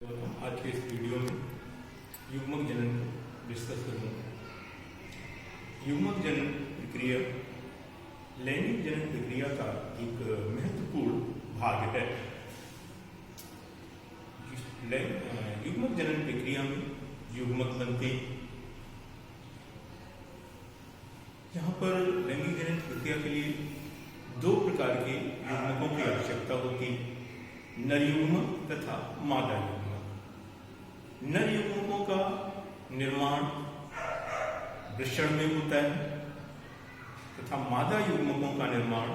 आज के इस वीडियो में युग्मक जनन को डिस्कस करूंगा। युग्मक जनन प्रक्रिया लैंगिक जनन प्रक्रिया का एक महत्वपूर्ण भाग है। युग्मक जनन प्रक्रिया में युग्मक बनते हैं। यहाँ पर लैंगिक जनन प्रक्रिया के लिए दो प्रकार के युग्मकों की आवश्यकता होती है, नर युग्मक तथा मादा युग्मक। नर युग्मकों का निर्माण वृषण में होता है तथा मादा युग्मकों का निर्माण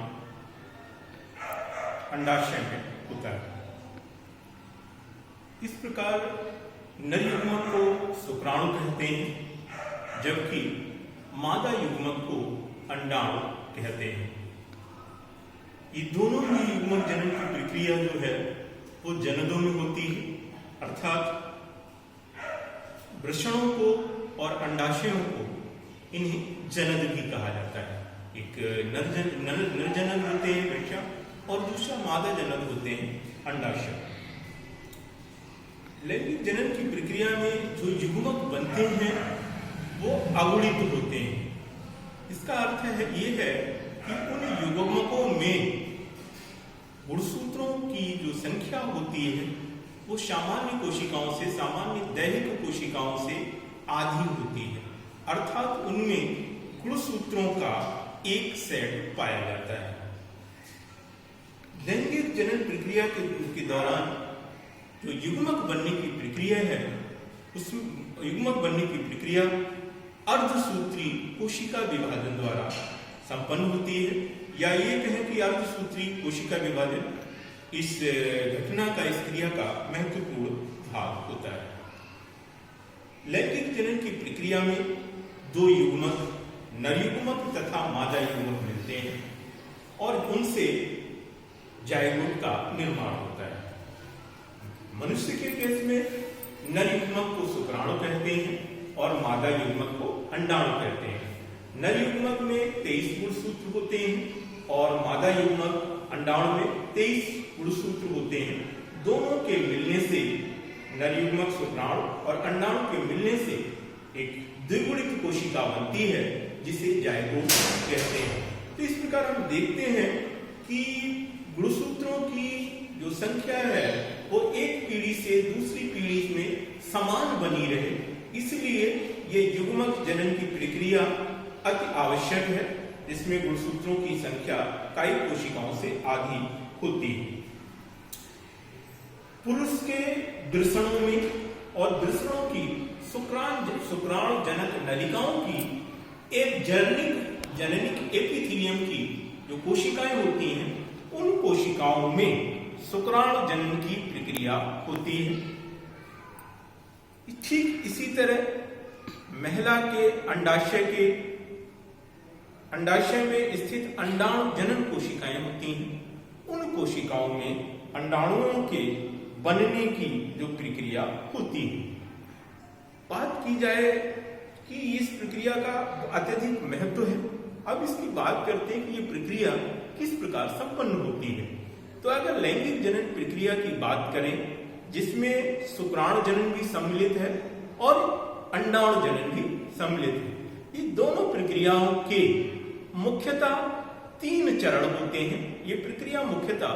अंडाशय में होता है। इस प्रकार नर युग्मक को शुक्राणु कहते हैं, जबकि मादा युग्मक को अंडाणु कहते हैं। ये दोनों ही युग्मक जनन की प्रक्रिया जो है वो जननों में होती है, अर्थात वृषणों को और अंडाशयों को इन्हें जनन भी कहा जाता है। एक नर जनन होते हैं वृषण और दूसरा मादा जनन होते हैं अंडाशय। लैंगिक जनन की प्रक्रिया में जो युग्मक बनते हैं वो अगुणित होते हैं। इसका अर्थ है ये है कि उन युग्मकों में गुणसूत्रों की जो संख्या होती है वो सामान्य कोशिकाओं से, सामान्य दैहिक कोशिकाओं से आधी होती है, अर्थात उनमें गुणसूत्रों का एक सेट पाया जाता है। लैंगिक जनन प्रक्रिया के दौरान जो युग्मक बनने की प्रक्रिया है, उस युग्मक बनने की प्रक्रिया अर्धसूत्री कोशिका विभाजन द्वारा संपन्न होती है, या ये कहें कि अर्धसूत्री कोशिका विभाजन इस घटना का, इस क्रिया का महत्वपूर्ण भाग होता है। लैंगिक जनन की प्रक्रिया में दो युग्मक, नर युग्मक तथा मादा युग्मक मिलते हैं और उनसे जायगोट का निर्माण होता है। मनुष्य के केस में नर युग्मक को शुक्राणु कहते हैं और मादा युग्मक को अंडाणु कहते हैं। नर युग्मक में 23 गुणसूत्र होते हैं और मादा युग्मक अंडाणु में 23 गुणसूत्र होते हैं। दोनों के मिलने से नर युग्मक शुक्राणु और अंडाणु के मिलने से एक द्विगुणित कोशिका बनती है, जिसे जायगोट कहते हैं। तो इस प्रकार हम देखते हैं कि गुणसूत्रों की जो संख्या है वो एक पीढ़ी से दूसरी पीढ़ी में समान बनी रहे, इसलिए ये युग्मक जनन की प्रक्रिया अति आवश्यक है, जिसमें गुणसूत्रों की संख्या कई कोशिकाओं से आधी होती है। पुरुष के वृषणों में और वृषणों की शुक्राणु जनक नलिकाओं की एक जननिक एपिथीलियम की जो कोशिकाएं होती हैं, उन कोशिकाओं में शुक्राणु जनन की प्रक्रिया होती है। ठीक इसी तरह महिला के अंडाशय में स्थित अंडाणु जनन कोशिकाएं होती हैं। उन कोशिकाओं में अंडाणुओं के बनने की जो प्रक्रिया होती है। बात की जाए कि इस प्रक्रिया का अत्यधिक महत्व है, अब इसकी बात करते हैं कि ये प्रक्रिया किस प्रकार संपन्न होती है। तो अगर लैंगिक जनन प्रक्रिया की बात करें, जिसमें शुक्राणु जनन भी सम्मिलित है और अंडाणु जनन भी सम्मिलित है, ये दोनों प्रक्रियाओं के मुख्यतः 3 चरण होते हैं। ये प्रक्रिया मुख्यतः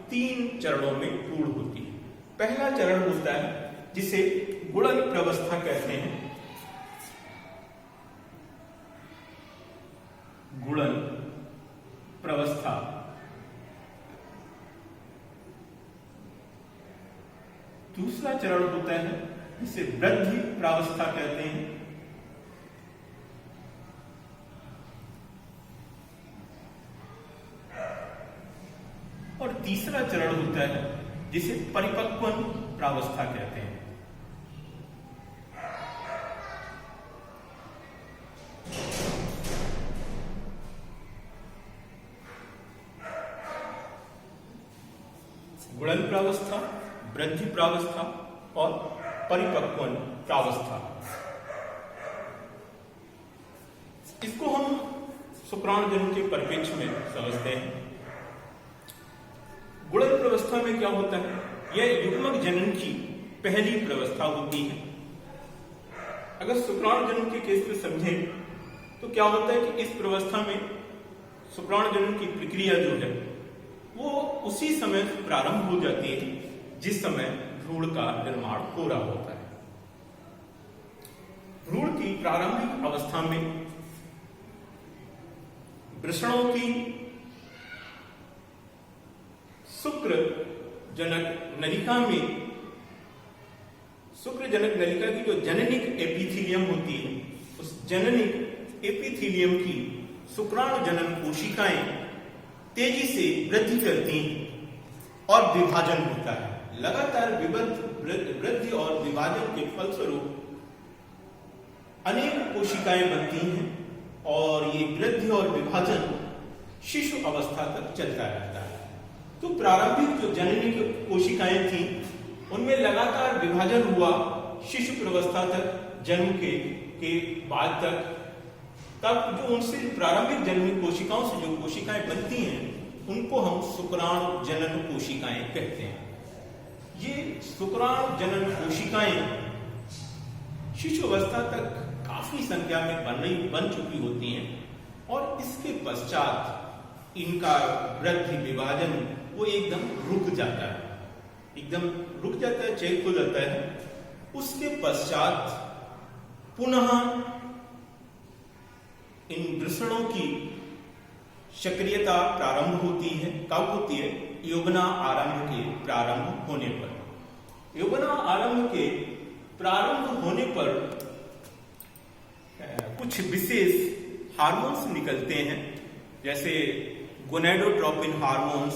3 चरणों में पूर्ण होती है। पहला चरण होता है जिसे गुणन प्रवस्था कहते हैं। गुणन प्रवस्था। दूसरा चरण होता है जिसे वृद्धि प्रावस्था कहते हैं। और तीसरा चरण होता है जिसे परिपक्वन प्रावस्था कहते हैं। गुणन प्रावस्था, वृद्धि प्रावस्था और परिपक्वन प्रावस्था। इसको हम शुक्राणु जनन के परिप्रेक्ष्य में समझते हैं। गुणन प्रावस्था में क्या होता है, यह युग्मक जनन की पहली प्रवस्था होती है। अगर शुक्राणु जन्म के केस में समझें तो क्या होता है कि इस प्रवस्था में शुक्राणु जन्म की प्रक्रिया जो है वो उसी समय प्रारंभ हो जाती है जिस समय भ्रूण का निर्माण हो रहा होता है। भ्रूण की प्रारंभिक अवस्था में वृषणों की शुक्र जनक नलिका में, शुक्र जनक नलिका की जो जननिक एपिथीलियम होती है, उस जननिक एपिथीलियम की शुक्राणु जनन कोशिकाएं तेजी से वृद्धि करती हैं और विभाजन होता है। लगातार वृद्धि और विभाजन के फलस्वरूप अनेक कोशिकाएं बनती हैं और ये वृद्धि और विभाजन शिशु अवस्था तक चलता रहता है। तो प्रारंभिक जो जननिक कोशिकाएं थी उनमें लगातार विभाजन हुआ शिशु प्रवस्था तक, जन्म के बाद तक। तब जो उनसे प्रारंभिक जननिक कोशिकाओं से जो कोशिकाएं बनती हैं उनको हम शुक्राणु जनन कोशिकाएं कहते हैं। ये शुक्राणु जनन कोशिकाएं शिशु अवस्था तक काफी संख्या में बन चुकी होती हैं और इसके पश्चात इनका वृद्धि विभाजन वो एकदम रुक जाता है, चेक हो जाता है। उसके पश्चात पुनः इन वृषणों की सक्रियता प्रारंभ होती है। कब होती है? युग्मना आरंभ के प्रारंभ होने पर। युग्मना आरंभ के प्रारंभ होने पर कुछ विशेष हार्मोन्स निकलते हैं, जैसे gonadotropin hormones,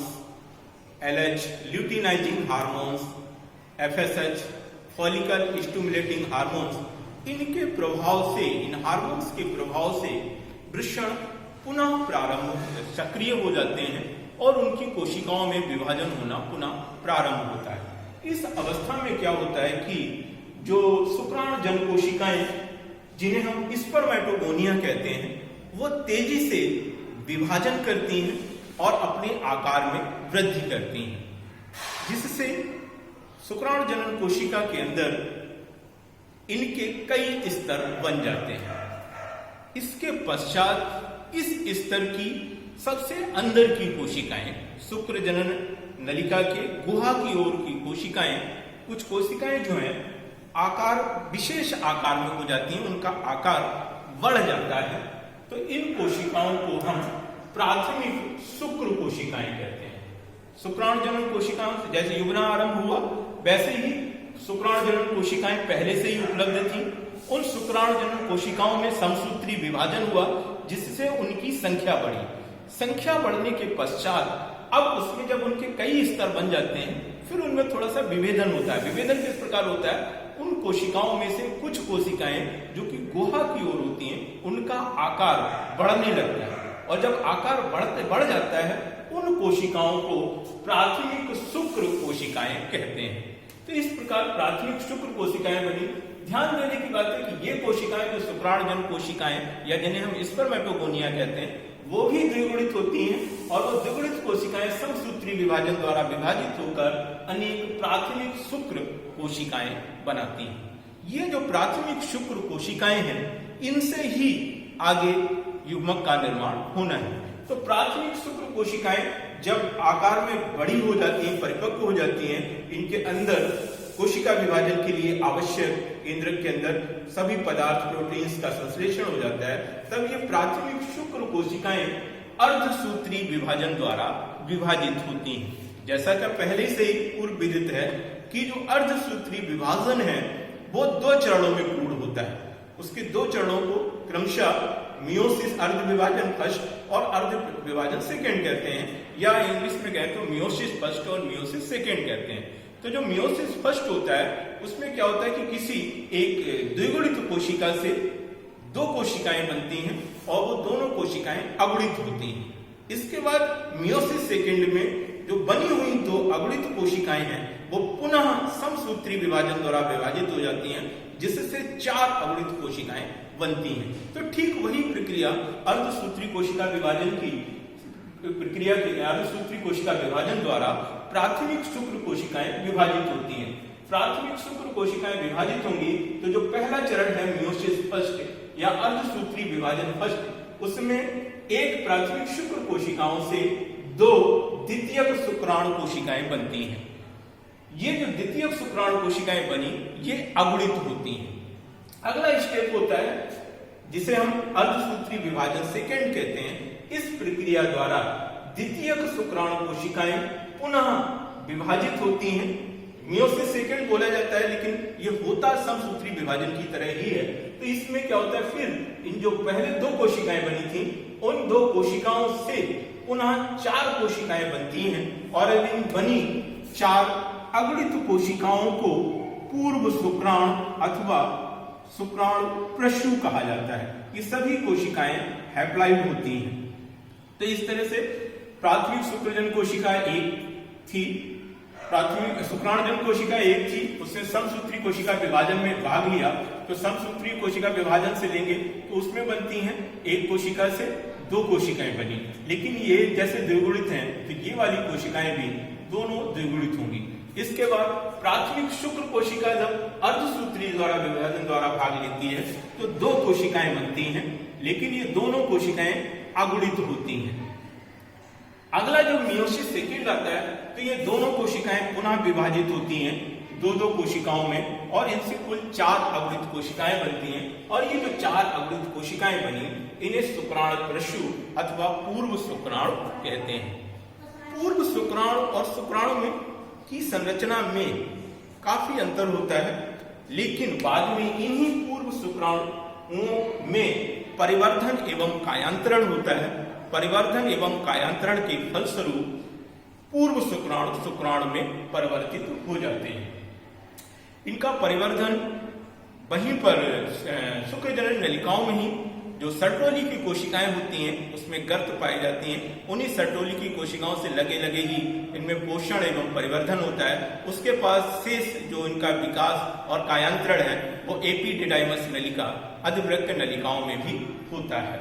LH luteinising hormones, FSH follicle stimulating hormones. इनके प्रभाव से, इन हार्मोन्स के प्रभाव से वृषण पुनः प्रारंभ सक्रिय हो जाते हैं और उनकी कोशिकाओं में विभाजन होना पुनः प्रारंभ होता है। इस अवस्था में क्या होता है कि जो शुक्राणु जन कोशिकाएं जिन्हें हम स्पर्मेटोगोनिया कहते हैं वो तेजी से विभाजन करती हैं और अपने आकार में वृद्धि करती हैं, जिससे शुक्राणु जनन कोशिका के अंदर इनके कई स्तर बन जाते हैं। इसके पश्चात इस स्तर की सबसे अंदर की कोशिकाएं, शुक्र जनन नलिका के गुहा की ओर की कोशिकाएं, कुछ कोशिकाएं जो हैं आकार, विशेष आकार में हो जाती हैं, उनका आकार बढ़ जाता है। तो इन कोशिकाओं को हम प्राथमिक शुक्र कोशिकाएं कहते हैं। शुक्राणु जनन कोशिकाओं से जैसे युग्मना आरंभ हुआ वैसे ही शुक्राणु जनन कोशिकाएं पहले से ही उपलब्ध थी। उन शुक्राणु जनन कोशिकाओं में समसूत्री विभाजन हुआ जिससे उनकी संख्या बढ़ी। संख्या बढ़ने के पश्चात अब उसमें जब उनके कई स्तर बन जाते हैं फिर उनमें थोड़ा सा विभेदन होता है। विभेदन किस प्रकार होता है? उन कोशिकाओं में से कुछ कोशिकाएं जो कि गुहा की ओर होती हैं उनका आकार बढ़ने लगता है और जब आकार बढ़ जाता है उन कोशिकाओं को प्राथमिक शुक्र कोशिकाएं कहते हैं। तो इस प्रकार प्राथमिक शुक्र कोशिकाएं बनी। ध्यान देने की बात है कि ये कोशिकाएं जो शुक्राणु जन कोशिकाएं या जिन्हें हम स्पर्मेटोगोनिया कहते हैं वो भी द्विगुणित होती हैं और वो द्विगुणित कोशिकाएं समसूत्री विभाजन द्वारा विभाजित होकर अनेक प्राथमिक शुक्र कोशिकाएं बनाती हैं। ये जो प्राथमिक शुक्र कोशिकाएं हैं इनसे ही आगे युग्मक का निर्माण होना है। तो प्राथमिक शुक्र कोशिकाएं जब आकार में बड़ी हो जाती हैं, परिपक्व हो जाती हैं, इनके अंदर कोशिका विभाजन के लिए आवश्यक केंद्रक के अंदर सभी पदार्थ प्रोटीन्स का संश्लेषण हो जाता है, तब ये प्राथमिक शुक्र कोशिकाएं अर्धसूत्री विभाजन द्वारा विभाजित होती हैं। जैसा कि पहले से ही पूर्व विदित है कि जो अर्धसूत्री विभाजन है वो 2 चरणों में पूर्ण होता है। उसके 2 चरणों को क्रमशः मियोसिस अर्ध विभाजन फर्स्ट और अर्ध विभाजन सेकेंड कहते हैं, या इंग्लिश में कहें तो मियोसिस फर्स्ट और मियोसिस सेकेंड कहते हैं। तो जो मियोसिस फर्स्ट होता है उसमें क्या होता है कि किसी एक द्विगुणित कोशिका से 2 कोशिकाएं बनती हैं और वो दोनों कोशिकाएं अगुणित होती हैं। इसके बाद मियोसिस सेकेंड में जो बनी हुई 2 अगुणित कोशिकाएं हैं वो पुनः समसूत्री विभाजन द्वारा विभाजित हो जाती हैं, जिससे 4 अगुणित कोशिकाएं बनती हैं। तो ठीक वही प्रक्रिया अर्धसूत्री कोशिका विभाजन की अर्धसूत्री कोशिका विभाजन द्वारा प्राथमिक शुक्र कोशिकाएं विभाजित होती हैं। प्राथमिक शुक्र कोशिकाएं विभाजित होंगी तो जो पहला चरण है मियोसिस फर्स्ट या अर्धसूत्री विभाजन फर्स्ट, उसमें एक प्राथमिक शुक्र कोशिकाओं से दो द्वितीयक शुक्राणु कोशिकाएं बनती हैं। ये जो द्वितीयक शुक्राणु कोशिकाएं बनी ये अगुणित होती हैं। अगला स्टेप होता है जिसे हम अर्धसूत्री विभाजन सेकेंड कहते हैं। इस प्रक्रिया द्वारा द्वितीयक शुक्राणु कोशिकाएं पुनः विभाजित होती हैं। मियोसिस सेकेंड बोला जाता है लेकिन ये होता समसूत्री विभाजन की तरह ही है। तो इसमें क्या होता है, फिर इन जो पहले दो कोशिकाएं बनी थी उन दो कोशिकाओं से पुनः चार कोशिकाएं बनती हैं और इन बनी चार अगणित कोशिकाओं को पूर्व शुक्राणु अथवा शुक्राणु प्रशु कहा जाता है। ये सभी कोशिकाएं हैप्लॉइड होती हैं। तो इस तरह से प्राथमिक शुक्रजन कोशिका एक थी, प्राथमिक शुक्राणुजन कोशिका एक थी, उसने समसूत्री कोशिका विभाजन में भाग लिया। तो समसूत्री कोशिका विभाजन से लेंगे तो उसमें बनती हैं एक कोशिका से दो कोशिकाएं बनी, लेकिन ये जैसे द्विगुणित हैं तो ये वाली कोशिकाएं भी दोनों द्विगुणित होंगी। इसके बाद प्राथमिक शुक्र कोशिका जब अर्धसूत्री द्वारा विभाजन द्वारा भाग लेती है तो दो कोशिकाएं बनती हैं, लेकिन ये दोनों कोशिकाएं अगुणित होती हैं। अगला जो मियोसिस सेकेंड आता है तो ये दोनों कोशिकाएं पुनः विभाजित होती हैं दो दो कोशिकाओं में और इनसे कुल चार अगुणित कोशिकाएं बनती हैं। और ये जो चार अगुणित कोशिकाएं बनी इन्हें शुक्राणु प्रशु अथवा पूर्व शुक्राणु कहते हैं। पूर्व शुक्राणु और शुक्राणु में की संरचना में काफी अंतर होता है, लेकिन बाद में इन्हीं पूर्व शुक्राणुओं में परिवर्धन एवं कायांतरण होता है। परिवर्धन एवं कायांतरण के फलस्वरूप पूर्व शुक्राणु शुक्राणु में परिवर्तित हो जाते हैं। इनका परिवर्धन वहीं पर शुक्रजनन नलिकाओं में ही जो सर्टोली की कोशिकाएं होती हैं उसमें गर्त पाई जाती हैं। उन्हीं सर्टोली की कोशिकाओं से लगे लगे ही इनमें पोषण एवं परिवर्धन होता है। उसके पास शेष जो इनका विकास और कायांतरण है वो एपिडिडाइमस नलिका अधिवृक्क नलिकाओं में भी होता है।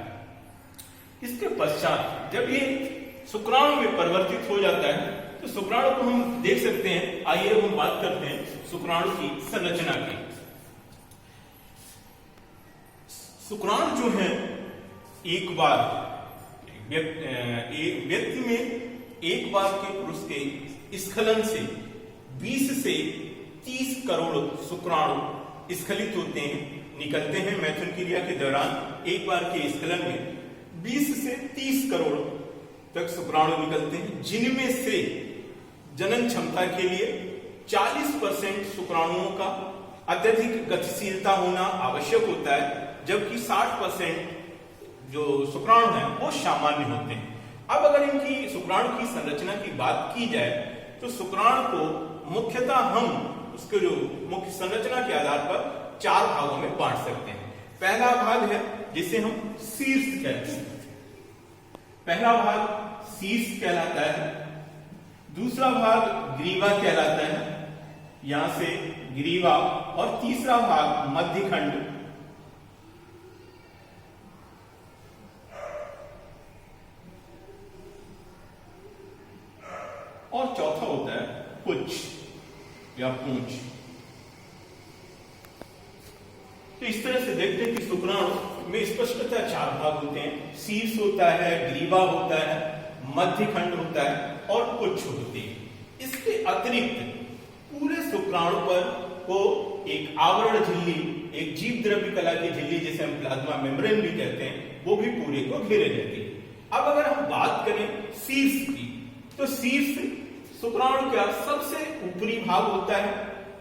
इसके पश्चात जब ये शुक्राणु में परिवर्तित हो जाता है तो शुक्राणु को हम देख सकते हैं। आइए हम बात करते हैं शुक्राणु की संरचना की। शुक्राणु जो है एक बार व्यक्ति में एक बार के पुरुष के स्खलन से 20 से 30 करोड़ शुक्राणु स्खलित होते हैं, निकलते हैं। मैथुन क्रिया के दौरान एक बार के स्खलन में 20 से 30 करोड़ तक शुक्राणु निकलते हैं, जिनमें से जनन क्षमता के लिए 40% शुक्राणुओं का अत्यधिक गतिशीलता होना आवश्यक होता है, जबकि 60% जो शुक्राणु हैं वो सामान्य होते हैं। अब अगर इनकी शुक्राणु की संरचना की बात की जाए तो शुक्राणु को मुख्यतः हम उसके जो मुख्य संरचना के आधार पर चार भागों में बांट सकते हैं। पहला भाग है जिसे हम शीर्ष कहते हैं। पहला भाग शीर्ष कहलाता है, दूसरा भाग ग्रीवा कहलाता है, यहां से ग्रीवा, और तीसरा भाग मध्यखंड, और चौथा होता है पुच्छ या पूंछ। तो इस तरह से देखते हैं कि शुक्राणु में स्पष्टतः चार भाग होते हैं। शीर्ष होता है, ग्रीवा होता है, मध्यखंड होता है और पुच्छ होती है। इसके अतिरिक्त पूरे शुक्राणु पर को एक आवरण झिल्ली, एक जीव द्रव्य कला की झिल्ली जिसे हम प्लाज्मा मेम्ब्रेन भी कहते हैं, वो भी पूरे को घेरे रहती है। अब अगर हम बात करें शीर्ष की तो शीर्ष शुक्राणु का सबसे ऊपरी भाग होता है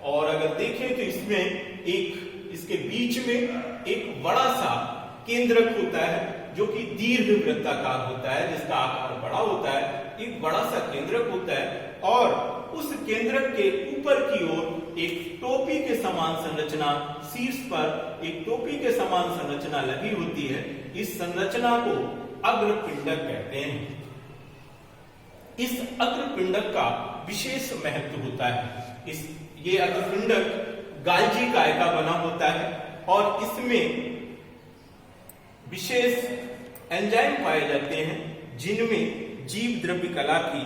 और अगर देखें तो इसमें एक इसके बीच में एक बड़ा सा केंद्रक होता है जो कि दीर्घ वृत्ताकार होता है, जिसका आकार बड़ा होता है। एक बड़ा सा केंद्रक होता है और उस केंद्रक के ऊपर की ओर एक टोपी के समान संरचना, शीर्ष पर एक टोपी के समान संरचना लगी होती है। इस संरचना को अग्रपिंडक कहते हैं। इस अग्रपिंडक का विशेष महत्व होता है। ये अग्रपिंडक गाल्जी काय का बना होता है और इसमें विशेष एंजाइम पाए जाते हैं जिनमें जीव द्रव्य कला की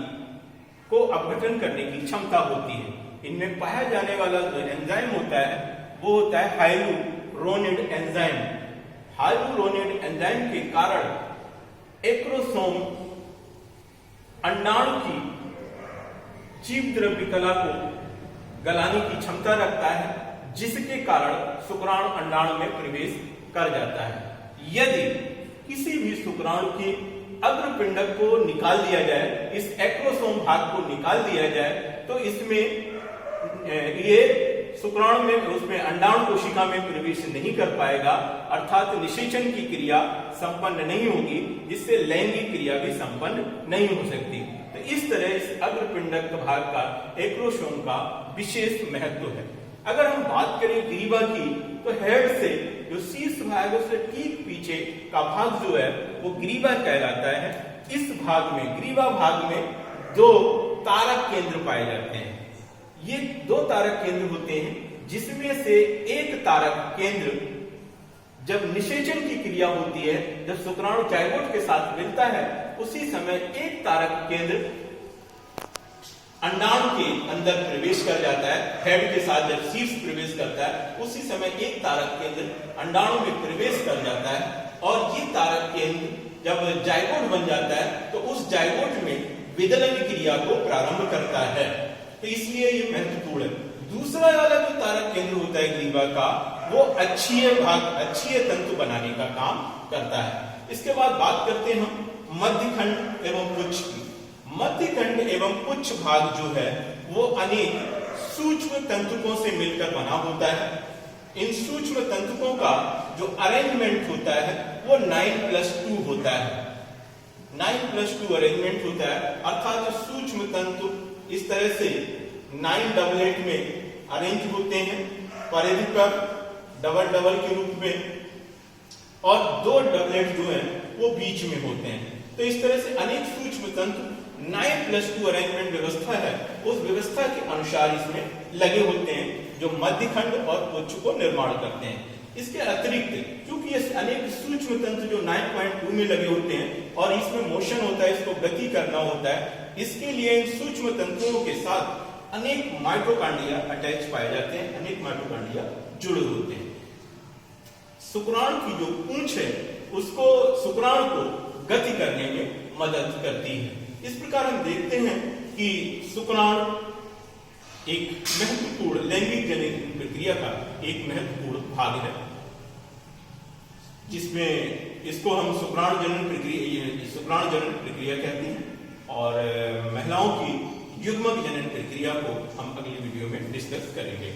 को अपघटन करने की क्षमता होती है। इनमें पाया जाने वाला जो एंजाइम होता है वो होता है हाइलुरोनिड एंजाइम। हाइलुरोनिड एंजाइम के कारण एक्रोसोम अंडाणु की जीव द्रव्य कला को गलाने की क्षमता रखता है, जिसके कारण शुक्राणु अंडाणु में प्रवेश कर जाता है। यदि किसी भी शुक्राणु के अग्रपिंडक को निकाल दिया जाए, इस एक्रोसोम भाग को निकाल दिया जाए, तो इसमें ये शुक्राणु में उसमें अंडाणु कोशिका में प्रवेश नहीं कर पाएगा, अर्थात निषेचन की क्रिया संपन्न नहीं होगी, जिससे लैंगिक क्रिया भी संपन्न नहीं हो सकती। तो इस तरह इस अग्रपिंडक भाग का एक्रोसोम का विशेष महत्व है। अगर हम बात करें ग्रीवा की, तो हेड से जो शीर्ष भाग है उससे ठीक पीछे का भाग जो है वो ग्रीवा कहलाता है। इस भाग में, ग्रीवा भाग में 2 तारक केंद्र पाए जाते हैं। ये 2 तारक केंद्र होते हैं, जिसमें से एक तारक केंद्र जब निषेचन की क्रिया होती है, जब शुक्राणु जाइगोट के साथ मिलता है, उसी समय एक तारक केंद्र अंडाणु के अंदर प्रवेश कर जाता है। हेड के साथ जब शीर्ष प्रवेश करता है, उसी समय एक तारक केंद्र अंडाणु में प्रवेश कर जाता है, और ये तारक केंद्र जब जाइगोट बन जाता है तो उस जाइगोट में विदलन क्रिया को प्रारंभ करता है। तो इसलिए ये महत्वपूर्ण है। दूसरा वाला जो तारक केंद्र होता है ग्रीवा का, वो अक्षीय भाग, अक्षीय तंतु बनाने का काम करता है। इसके बाद बात करते हैं हम मध्यखंड एवं पुच्छ की। मध्यखंड एवं पुच्छ भाग जो है वो अनेक सूक्ष्म तंतुकों से मिलकर बना होता है। इन सूक्ष्म तंतुकों का जो अरेंजमेंट होता है वो 9+2 होता है। 9+2 अरेंजमेंट होता है, अर्थात जो सूक्ष्म तंतु इस तरह से 9 डबलेट में अरेंज होते हैं, परिधि पर डबल के रूप में, और 2 डबलेट जो है वो बीच में होते हैं। तो इस तरह से अनेक सूक्ष्म तंतु 9+2 अरेंजमेंट व्यवस्था है, उस व्यवस्था के अनुसार इसमें लगे होते हैं, जो मध्यखंड और पुच्छ को निर्माण करते हैं। इसके अतिरिक्त क्योंकि ये अनेक सूक्ष्म तंतु जो 9.2 में लगे होते हैं और इसमें मोशन होता है, इसको गति करना होता है, इसके लिए इन सूक्ष्म तंतुओं के साथ अनेक माइटोकॉन्ड्रिया अटैच पाए जाते हैं, अनेक माइटोकॉन्ड्रिया जुड़े होते हैं। शुक्राणु की जो पूंछ है उसको, शुक्राणु को गति करने में मदद करती है। इस प्रकार हम देखते हैं कि शुक्राणु एक महत्वपूर्ण लैंगिक जनन प्रक्रिया का एक महत्वपूर्ण भाग है, जिसमें इसको हम शुक्राणु जनन प्रक्रिया कहते हैं, और महिलाओं की युग्मक जनन प्रक्रिया को हम अगली वीडियो में डिस्कस करेंगे।